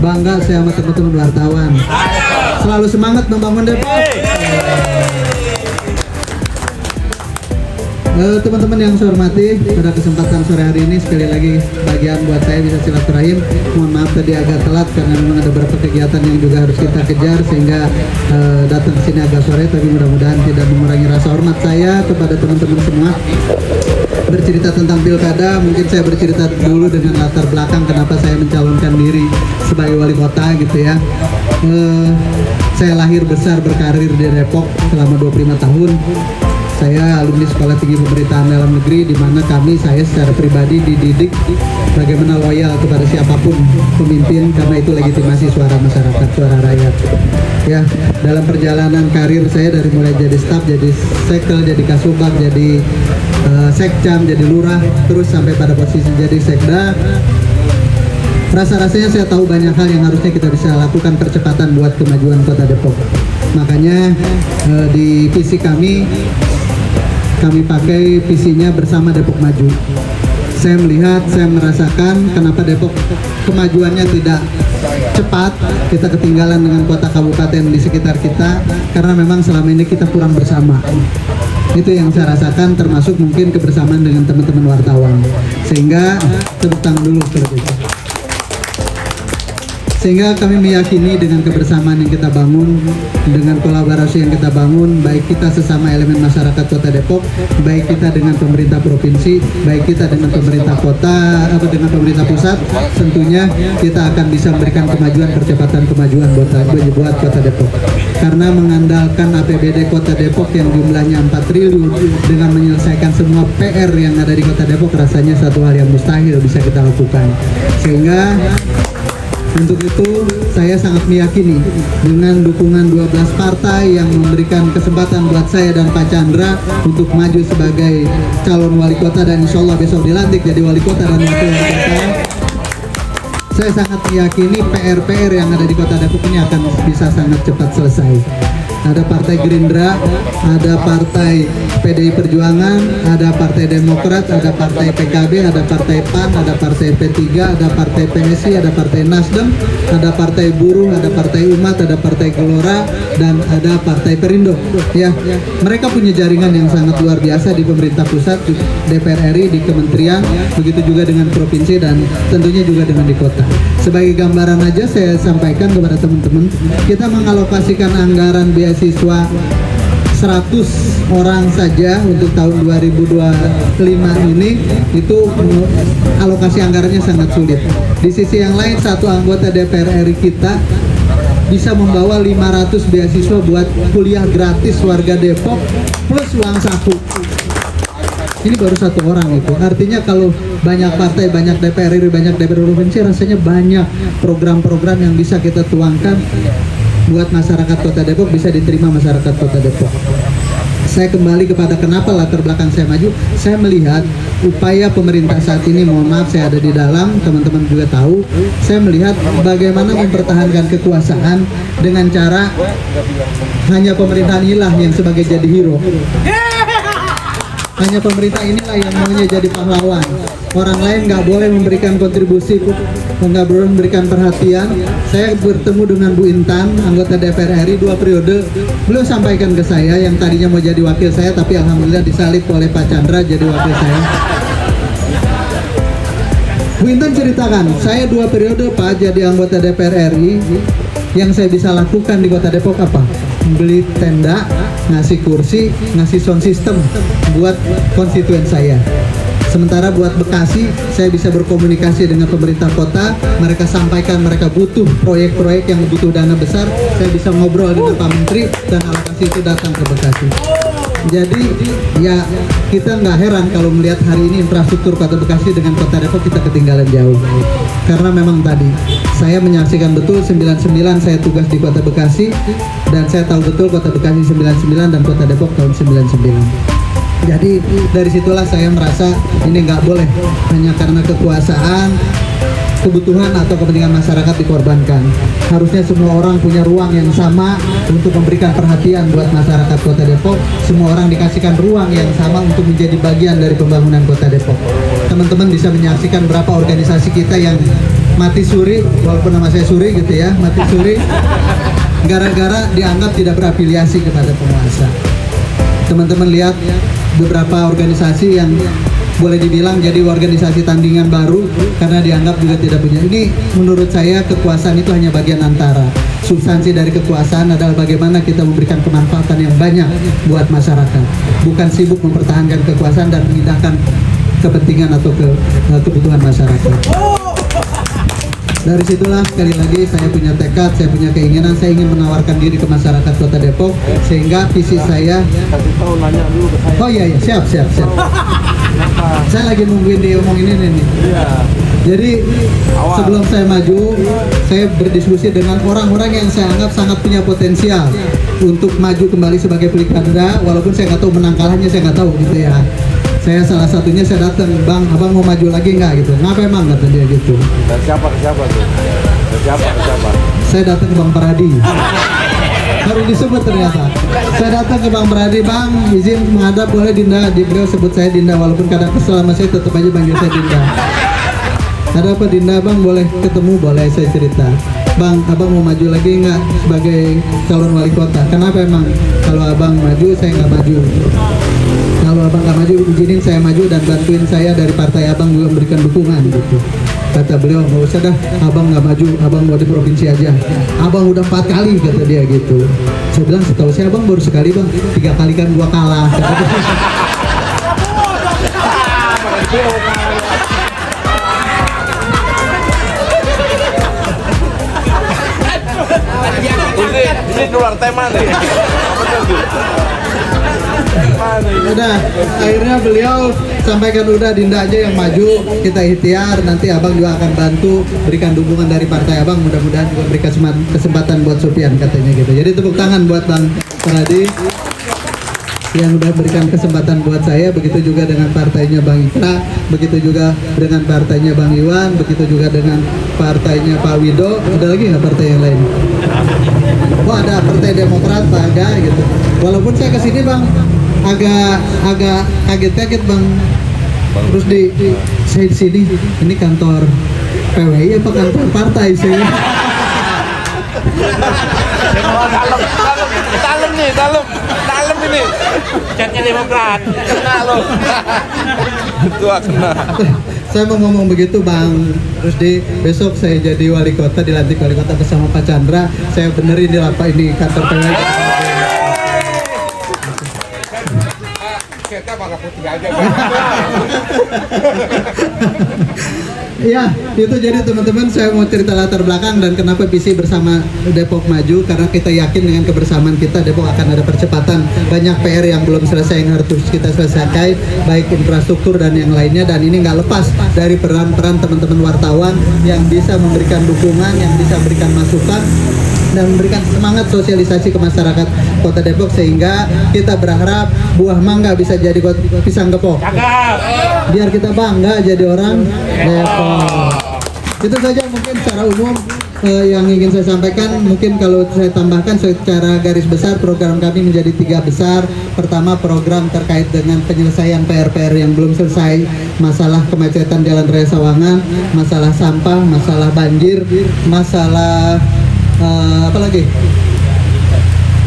Bangga saya sama teman-teman wartawan. Selalu semangat membangun Depok. Teman-teman yang saya hormati, pada kesempatan sore hari ini sekali lagi bagian buat saya bisa silaturahim. Mohon maaf tadi agak telat karena memang ada beberapa kegiatan yang juga harus kita kejar sehingga datang ke sini agak sore, tapi mudah-mudahan tidak mengurangi rasa hormat saya kepada teman-teman semua. Bercerita tentang pilkada, mungkin saya bercerita dulu dengan latar belakang kenapa saya mencalonkan diri sebagai wali kota gitu ya. Saya lahir besar berkarir di Depok selama 25 tahun. Saya alumni Sekolah Tinggi Pemerintahan Dalam Negeri, di mana saya secara pribadi dididik bagaimana loyal kepada siapapun pemimpin, karena itu legitimasi suara masyarakat, suara rakyat. Ya, dalam perjalanan karir saya dari mulai jadi staf, jadi sekel, jadi kasubag, jadi sekcam, jadi lurah, terus sampai pada posisi jadi sekda. Rasa-rasanya saya tahu banyak hal yang harusnya kita bisa lakukan percepatan buat kemajuan Kota Depok. Makanya di visi kami pakai visinya bersama Depok Maju. Saya melihat, saya merasakan kenapa Depok kemajuannya tidak cepat, kita ketinggalan dengan kota kabupaten di sekitar kita, karena memang selama ini kita kurang bersama. Itu yang saya rasakan, termasuk mungkin kebersamaan dengan teman-teman wartawan. Sehingga tepuk tangan dulu seperti itu. Sehingga kami meyakini dengan kebersamaan yang kita bangun, dengan kolaborasi yang kita bangun, baik kita sesama elemen masyarakat Kota Depok, baik kita dengan pemerintah provinsi, baik kita dengan pemerintah kota atau dengan pemerintah pusat, tentunya kita akan bisa memberikan kemajuan, percepatan kemajuan buat Kota Depok. Karena mengandalkan APBD Kota Depok yang jumlahnya 4 triliun dengan menyelesaikan semua PR yang ada di Kota Depok, rasanya satu hal yang mustahil bisa kita lakukan. Sehingga untuk itu saya sangat meyakini dengan dukungan 12 partai yang memberikan kesempatan buat saya dan Pak Chandra untuk maju sebagai calon wali kota, dan insya Allah besok dilantik jadi wali kota dan wakil wali kota. Saya sangat meyakini PR-PR yang ada di Kota Depok ini akan bisa sangat cepat selesai. Ada Partai Gerindra, ada Partai PDI Perjuangan, ada Partai Demokrat, ada Partai PKB, ada Partai PAN, ada Partai P3, ada Partai PSI, ada Partai Nasdem, ada Partai Buruh, ada Partai Umat, ada Partai Gelora, dan ada Partai Perindo. Ya, mereka punya jaringan yang sangat luar biasa di pemerintah pusat, di DPR RI, di kementerian, begitu juga dengan provinsi dan tentunya juga dengan di kota. Sebagai gambaran aja saya sampaikan kepada teman-teman, kita mengalokasikan anggaran beasiswa 100 orang saja untuk tahun 2025 ini, itu alokasi anggarannya sangat sulit. Di sisi yang lain, satu anggota DPR RI kita bisa membawa 500 beasiswa buat kuliah gratis warga Depok plus uang saku. Ini baru satu orang itu. Artinya kalau banyak partai, banyak DPR RI, banyak DPR provinsi, rasanya banyak program-program yang bisa kita tuangkan buat masyarakat Kota Depok, bisa diterima masyarakat Kota Depok. Saya kembali kepada kenapa latar belakang saya maju. Saya melihat upaya pemerintah saat ini, mohon maaf saya ada di dalam, teman-teman juga tahu, saya melihat bagaimana mempertahankan kekuasaan dengan cara hanya pemerintahan inilah yang sebagai jadi hero. Hanya pemerintah inilah yang maunya jadi pahlawan. Orang lain nggak boleh memberikan kontribusi, nggak boleh memberikan perhatian. Saya bertemu dengan Bu Intan, anggota DPR RI 2 periode. Beliau sampaikan ke saya yang tadinya mau jadi wakil saya, tapi alhamdulillah disalib oleh Pak Chandra jadi wakil saya. Bu Intan ceritakan, saya 2 periode Pak jadi anggota DPR RI. Yang saya bisa lakukan di Kota Depok apa? Beli tenda, ngasih kursi, ngasih sound system buat konstituen saya. Sementara buat Bekasi, saya bisa berkomunikasi dengan pemerintah kota, mereka sampaikan mereka butuh proyek-proyek yang butuh dana besar, saya bisa ngobrol dengan Pak Menteri dan alokasi itu datang ke Bekasi. Jadi ya kita nggak heran kalau melihat hari ini infrastruktur Kota Bekasi dengan Kota Depok kita ketinggalan jauh. Karena memang tadi saya menyaksikan betul 99 saya tugas di Kota Bekasi, dan saya tahu betul Kota Bekasi 99 dan Kota Depok tahun 99. Jadi dari situlah saya merasa ini nggak boleh hanya karena kekuasaan, kebutuhan atau kepentingan masyarakat dikorbankan. Harusnya semua orang punya ruang yang sama untuk memberikan perhatian buat masyarakat Kota Depok. Semua orang dikasihkan ruang yang sama untuk menjadi bagian dari pembangunan Kota Depok. Teman-teman bisa menyaksikan berapa organisasi kita yang mati suri, walaupun nama saya Suri gitu ya, mati suri gara-gara dianggap tidak berafiliasi kepada penguasa. Teman-teman lihat beberapa organisasi yang boleh dibilang jadi organisasi tandingan baru karena dianggap juga tidak punya. Ini menurut saya kekuasaan itu hanya bagian antara. Substansi dari kekuasaan adalah bagaimana kita memberikan kemanfaatan yang banyak buat masyarakat. Bukan sibuk mempertahankan kekuasaan dan mengindahkan kepentingan atau kebutuhan masyarakat. Dari situlah sekali lagi saya punya tekad, saya punya keinginan, saya ingin menawarkan diri ke masyarakat Kota Depok sehingga visi saya. Oh iya, siap. Saya lagi nungguin dia ngomongin ini nih. Jadi sebelum saya maju, saya berdiskusi dengan orang-orang yang saya anggap sangat punya potensial untuk maju kembali sebagai Pelikanda, walaupun saya nggak tahu menang kalahnya, saya nggak tahu gitu ya. Saya salah satunya saya datang, Bang, abang mau maju lagi nggak gitu? Ngapa emang kata dia gitu? Dan siapa tuh? Siapa? Saya datang ke Bang Paradi. Baru disebut ternyata. Saya datang ke Bang Paradi, Bang, izin menghadap boleh Dinda? Beliau sebut saya Dinda, walaupun kadang kesel sama saya tetap aja panggil saya Dinda. Ada apa Dinda, Bang? Boleh ketemu? Boleh, saya cerita. Bang, abang mau maju lagi nggak sebagai calon wali kota? Kenapa emang? Kalau abang maju, saya nggak maju. Kalau abang nggak maju, izinin saya maju dan bantuin saya dari partai abang juga memberikan dukungan gitu. Kata beliau, nggak usah dah, abang nggak maju, abang mau di provinsi aja. Abang udah 4 kali kata dia gitu. Saya bilang, setahu saya abang baru sekali Bang, 3 kali kan gua kalah. Ini keluar tema nih. Udah, akhirnya beliau sampaikan udah Dinda aja yang maju, kita ikhtiar, nanti abang juga akan bantu berikan dukungan dari partai abang, mudah-mudahan juga berikan kesempatan buat Sofian katanya gitu. Jadi tepuk tangan buat Bang Paradi yang udah berikan kesempatan buat saya, begitu juga dengan partainya Bang Ika, begitu juga dengan partainya Bang Iwan, begitu juga dengan partainya Pak Wido. Ada lagi nggak partai yang lain? Oh ada Partai Demokrat, Pak Aga gitu. Walaupun saya kesini Bang agak kaget Bang. Terus saya di sini, ini kantor PWI apa kantor partai sih? Dalam ini. Catnya Demokrat. Kena lo. Kena. Saya mau ngomong begitu Bang Rusdi, besok saya jadi wali kota, dilantik wali kota bersama Pak Chandra, saya benerin di lapak ini kantor PWI. Kita bangga putih aja. Iya, itu jadi teman-teman saya mau cerita latar belakang dan kenapa visi bersama Depok maju, karena kita yakin dengan kebersamaan kita Depok akan ada percepatan. Banyak PR yang belum selesai yang harus kita selesaikan, baik infrastruktur dan yang lainnya, dan ini nggak lepas dari peran-peran teman-teman wartawan yang bisa memberikan dukungan, yang bisa memberikan masukan dan memberikan semangat sosialisasi ke masyarakat Kota Depok, sehingga kita berharap buah mangga bisa jadi pisang gepok. Biar kita bangga jadi orang Depok. Itu saja mungkin secara umum yang ingin saya sampaikan. Mungkin kalau saya tambahkan secara garis besar, program kami menjadi 3 besar. Pertama, program terkait dengan penyelesaian PR-PR yang belum selesai, masalah kemacetan Jalan Raya Sawangan, masalah sampah, masalah banjir, masalah apa lagi?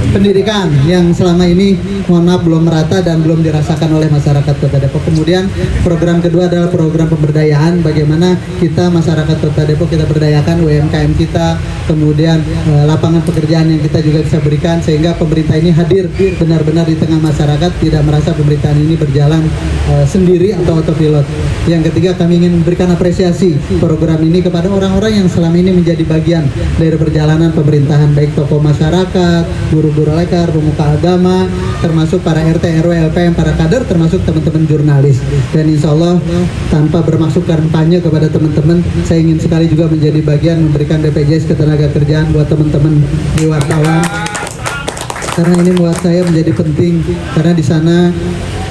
Pendidikan yang selama ini mohon maaf belum merata dan belum dirasakan oleh masyarakat Kota Depok. Kemudian program kedua adalah program pemberdayaan, bagaimana kita masyarakat Kota Depok kita berdayakan UMKM kita, kemudian lapangan pekerjaan yang kita juga bisa berikan sehingga pemerintah ini hadir benar-benar di tengah masyarakat, tidak merasa pemerintahan ini berjalan sendiri atau autopilot. Yang ketiga, kami ingin memberikan apresiasi program ini kepada orang-orang yang selama ini menjadi bagian dari perjalanan pemerintahan, baik tokoh masyarakat, guru-guru lekar, pemuka agama, termasuk para RT, RW, LPM, para kader, termasuk teman-teman jurnalis. Dan insya Allah tanpa bermaksud kampanye kepada teman-teman, saya ingin sekali juga menjadi bagian memberikan BPJS ketenagakerjaan buat teman-teman di wartawan. Karena ini buat saya menjadi penting, karena di sana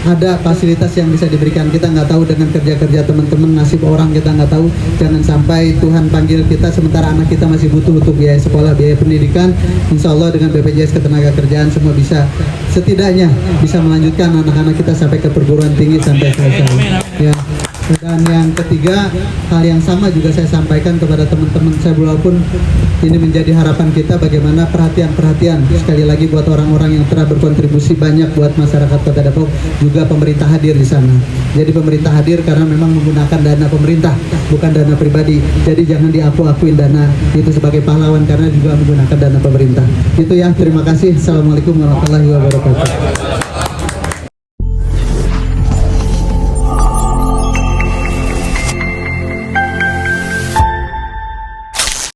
ada fasilitas yang bisa diberikan. Kita nggak tahu dengan kerja-kerja teman-teman, nasib orang kita nggak tahu. Jangan sampai Tuhan panggil kita sementara anak kita masih butuh untuk biaya sekolah, biaya pendidikan. Insya Allah dengan BPJS ketenagakerjaan semua bisa, setidaknya bisa melanjutkan anak-anak kita sampai ke perguruan tinggi sampai selesai. Ya. Dan yang ketiga, hal yang sama juga saya sampaikan kepada teman-teman saya, walaupun ini menjadi harapan kita, bagaimana perhatian sekali lagi buat orang-orang yang telah berkontribusi banyak buat masyarakat Kota Depok, juga pemerintah hadir di sana. Jadi pemerintah hadir karena memang menggunakan dana pemerintah, bukan dana pribadi. Jadi jangan diaku-akuin dana itu sebagai pahlawan karena juga menggunakan dana pemerintah. Itu ya, terima kasih. Assalamualaikum warahmatullahi wabarakatuh.